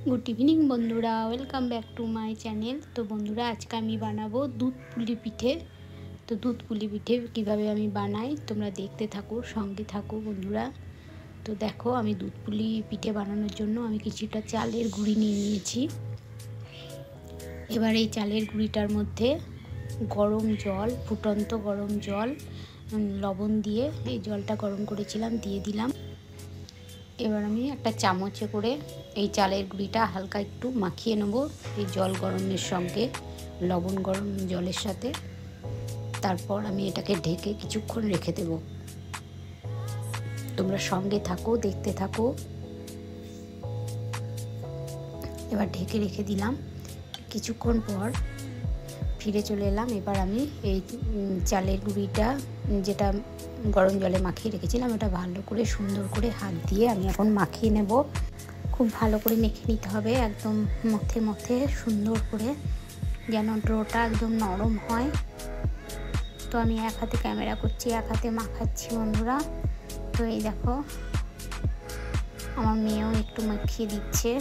Good evening बंधुरा welcome back to my channel. तो बंधुरा आज के आमी बानाबो दूध पुली पिठे। तो दूध पुली पिठे किभाबे आमी बानाई तोमरा देखते थाको, संगे थाको बंधुरा। तो देखो आमी दूध पुली पिठे बानानोर जोन्नो आमी किछुटा चालेर गुड़ी निये नियेछि। एबार एई चालेर गुड़िटार मध्य गरम जल, फुटন্ত गरम जल लवण दिए এই জলটা গরম করেছিলাম দিয়ে দিলাম। এবার আমি একটা চামচে করে এই চালের গুঁড়িটা হালকা একটু মাখিয়ে নেব এই জল গরমের সঙ্গে, লবণ গরম জলের সাথে। তারপর আমি এটাকে ঢেকে কিছুক্ষণ রেখে দেব। তোমরা সঙ্গে থাকো, দেখতে থাকো। এবার ঢেকে রেখে দিলাম। কিছুক্ষণ পর ফিরে চলে এলাম। এবার আমি এই চালের গুঁড়িটা যেটা গরম জলে মাখিয়ে রেখেছিলাম এটা ভালো করে সুন্দর করে হাত দিয়ে আমি এখন মাখিয়ে নেব। খুব ভালো করে মেখে নিতে হবে, একদম মথে মথে সুন্দর করে, যেন ডোটা একদম নরম হয়। তো আমি এক হাতে ক্যামেরা করছি, এক হাতে মাখাচ্ছি বন্ধুরা। তো এই দেখো আমার মেয়েও একটু মাখিয়ে দিচ্ছে।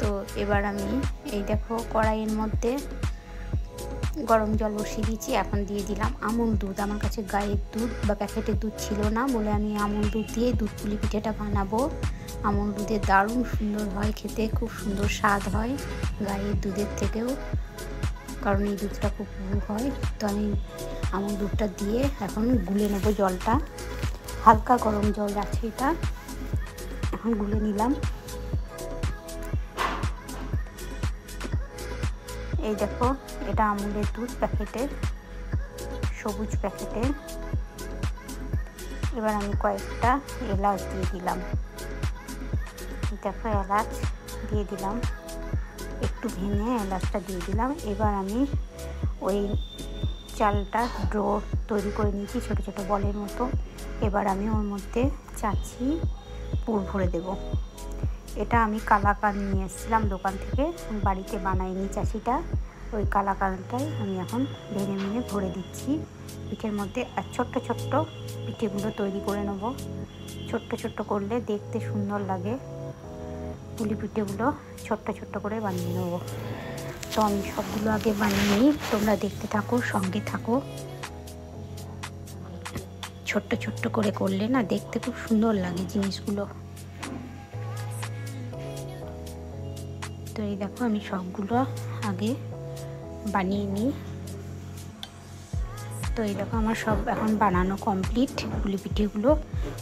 তো এবার আমি এই দেখো কড়াইয়ের মধ্যে গরম জল বসিয়ে দিয়েছি। এখন দিয়ে দিলাম আমুল দুধ। আমার কাছে গাইয়ের দুধ বা প্যাকেটের দুধ ছিল না বলে আমি আমুল দুধ দিয়ে দুধ পুলি পিঠেটা বানাবো। আমুল দুধের দারুণ সুন্দর হয় খেতে, খুব সুন্দর স্বাদ হয় গাইয়ের দুধের থেকেও, কারণ এই দুধটা খুব পুরু হয়। তো আমি আমুল দুধটা দিয়ে এখন গুলে নেব জলটা। হালকা গরম জল আছে এটা, এখন গুলে নিলাম। এই দেখো এটা আমুলের দুধ প্যাকেটের, সবুজ প্যাকেটের। এবার আমি কয়েকটা এলাচ দিয়ে দিলাম। দেখো এলাচ দিয়ে দিলাম, একটু ভেঙে এলাচটা দিয়ে দিলাম। এবার আমি ওই চালটা ডো তৈরি করে নিয়েছি ছোটো ছোটো বলের মতো। এবার আমি ওর মধ্যে চাচ্ছি পুর ভরে দেব। এটা আমি কালাকাঁদ নিয়ে এসেছিলাম দোকান থেকে, বাড়িতে বানাইনি চাচিটা। ওই কালাকাঁদটাই আমি এখন ভেঙে ভেঙে ভরে দিচ্ছি পিঠের মধ্যে। আর ছোট্ট ছোট্ট পিঠেগুলো তৈরি করে নেব। ছোট্ট ছোট্ট করলে দেখতে সুন্দর লাগে। পুলি পিঠেগুলো ছোট্ট ছোট্ট করে বানিয়ে নেব। তো আমি সবগুলো আগে বানিয়ে নিই, তোমরা দেখতে থাকো, সঙ্গে থাকো। ছোট্ট ছোট্ট করে করলে না দেখতে খুব সুন্দর লাগে জিনিসগুলো। তো এই দেখো আমি সবগুলো আগে বানিয়ে নিই। তো এই দেখো আমার সব এখন বানানো কমপ্লিট পুলি পিঠেগুলো।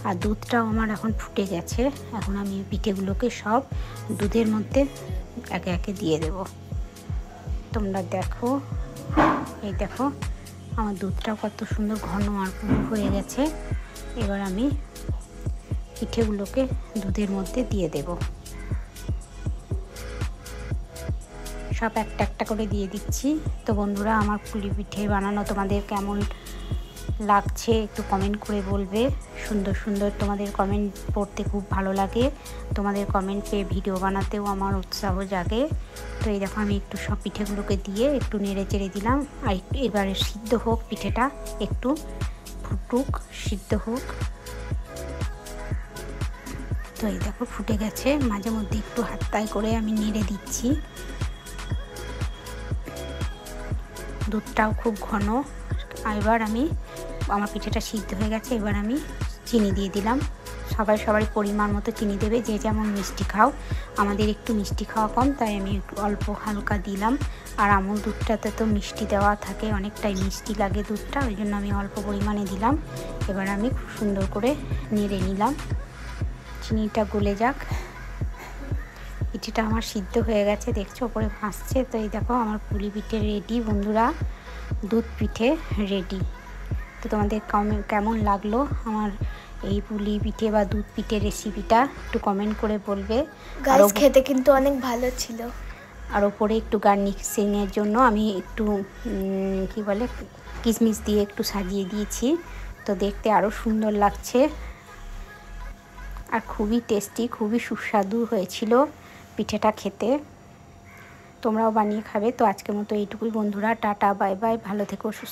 আর দুধটাও আমার এখন ফুটে গেছে। এখন আমি পিঠেগুলোকে সব দুধের মধ্যে একে একে দিয়ে দেব। তোমরা দেখো, এই দেখো আমার দুধটাও কত সুন্দর ঘন আর পুরো হয়ে গেছে। এবার আমি পিঠেগুলোকে দুধের মধ্যে দিয়ে দেব। সব একটা একটা করে দিয়ে দিচ্ছি। তো বন্ধুরা আমার পুলি পিঠে বানানো তোমাদের কেমন লাগছে একটু কমেন্ট করে বলবে। সুন্দর সুন্দর তোমাদের কমেন্ট পড়তে খুব ভালো লাগে। তোমাদের কমেন্ট পেয়ে ভিডিও বানাতেও আমার উৎসাহ জাগে। তো এই দেখো আমি একটু সব পিঠেগুলোকে দিয়ে একটু নেড়ে চেড়ে দিলাম। আর একটু এবারে সিদ্ধ হোক পিঠেটা, একটু ফুটুক, সিদ্ধ হোক। তো এই দেখো ফুটে গেছে। মাঝে মধ্যে একটু হাততায় করে আমি নেড়ে দিচ্ছি। দুধটাও খুব ঘন। এবার আমি আমার পিঠেটা সিদ্ধ হয়ে গেছে। এবার আমি চিনি দিয়ে দিলাম। সবার পরিমাণ মতো চিনি দেবে, যে যেমন মিষ্টি খাও। আমাদের একটু মিষ্টি খাওয়া কম, তাই আমি একটু অল্প হালকা দিলাম। আর আমুল দুধটাতে তো মিষ্টি দেওয়া থাকে, অনেকটাই মিষ্টি লাগে দুধটা, ওই জন্য আমি অল্প পরিমাণে দিলাম। এবার আমি খুব সুন্দর করে নেড়ে নিলাম। চিনিটা গলে যাক। পিঠেটা আমার সিদ্ধ হয়ে গেছে, দেখছো ওপরে ভাসছে। তো এই দেখো আমার পুলি পিঠে রেডি বন্ধুরা, দুধ পিঠে রেডি। তো তোমাদের কেমন লাগলো আমার এই পুলি পিঠে বা দুধ পিঠে রেসিপিটা একটু কমেন্ট করে বলবে। গাইস খেতে কিন্তু অনেক ভালো ছিল। আর ওপরে একটু গার্নিশিংয়ের জন্য আমি একটু কি বলে কিশমিশ দিয়ে একটু সাজিয়ে দিয়েছি। তো দেখতে আরও সুন্দর লাগছে। আর খুবই টেস্টি, খুবই সুস্বাদু হয়েছিল পিঠেটা খেতে। তোমরাও বানিয়ে খাবে। তো আজকের মতো এইটুকুই বন্ধুরা, টাটা বাই বাই, ভালো থেকো, সুস্থ।